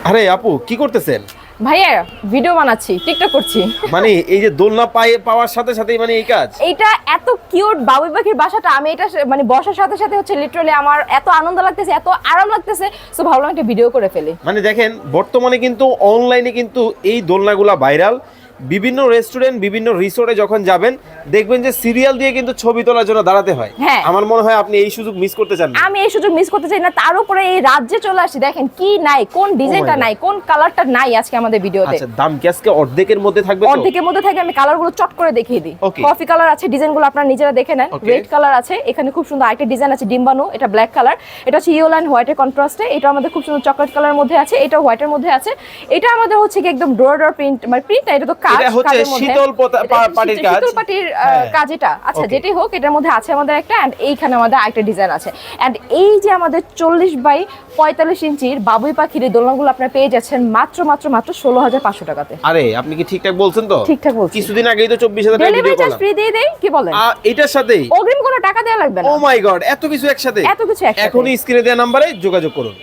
আরে আপু কি করতেছেন? ভাইয়া ভিডিও বানাচ্ছি, টিকটক করছি। মানে এই যে দোলনা পাওয়ার সাথে সাথেই মানে এই কাজ? এইটা এত কিউট বাবুই পাখির বাসাটা, আমি এটা মানে বসার সাথে সাথে হচ্ছে লিটারালি আমার এত আনন্দ লাগতেছে, এত আরাম লাগতেছে, সো ভাবলাম একটা ভিডিও করে ফেলি। মানে দেখেন বর্তমানে কিন্তু অনলাইনে কিন্তু এই দোলনাগুলা ভাইরাল। বিভিন্ন রেস্টুরেন্ট বিভিন্ন রিসোর্টে যখন যাবেন দেখবেন যে সিরিয়াল দিয়ে কিন্তু ছবি তোলার জন্য দাঁড়াতে হয়। হ্যাঁ। আমার মনে হয় আপনি এই সুযোগ মিস করতে চান না। আমি এই সুযোগ মিস করতে চাই না, তার উপরে এই রাজ্যে চলে আসি, দেখেন কি নাই, কোন ডিজাইনটা God. নাই, কোন কালারটা নাই আজকে আমাদের ভিডিওতে। আচ্ছা দাম কি আজকে অর্ধেকের মধ্যে থাকবে তো? অর্ধেকের মধ্যে থাকে, আমি কালারগুলো চট করে দেখিয়ে দিই। Okay. কফি কালার আছে, ডিজাইনগুলো আপনারা নিজেরা দেখে নেন। Okay. রেড কালার আছে, এখানে খুব সুন্দর আরেকটা ডিজাইন আছে ডিম্বানু, এটা ব্ল্যাক কালার। এটা হচ্ছে ইয়েলো এন্ড হোয়াইটের কন্ট্রাস্টে, এটা আমাদের খুব সুন্দর চকলেট কালারের মধ্যে আছে, এটা হোয়াইটের মধ্যে আছে। এটা আমাদের হচ্ছে কি একদম ডোর প্রিন্ট, মানে প্রিন্ট না, এটা তো কাজ, এটা হচ্ছে কাজের মধ্যে শীতল পাটির কাজ। শীতল পাটির হ্যাঁ। কাজ এটা। আচ্ছা Okay. যেটাই হোক, এটার মধ্যে আছে আমাদের একটা, এন্ড এইখানে আমাদের আরেকটা ডিজাইন আছে। এন্ড এই যে আমাদের 40 বাই 45 ইঞ্চির বাবুই পাখির এই দোলনাগুলো আপনারা পেয়ে যাচ্ছেন মাত্র 16,500 টাকাতে। আরে আপনি কি ঠিকঠাক বলছেন তো? ঠিকঠাক বলছি। কিছুদিন আগেই তো 24,000 টাকা ডেলিভারি ভিডিও চার্জ করলাম। ফ্রি দিয়ে দেই, কি বলেন? এটার সাথেই অগ্রিম কোনো টাকা দেওয়া লাগবে না। ও মাই গড, এত কিছু একসাথে! এত কিছু একসাথে। এখনই স্ক্রিনে দেওয়া নম্বরে যোগাযোগ করুন।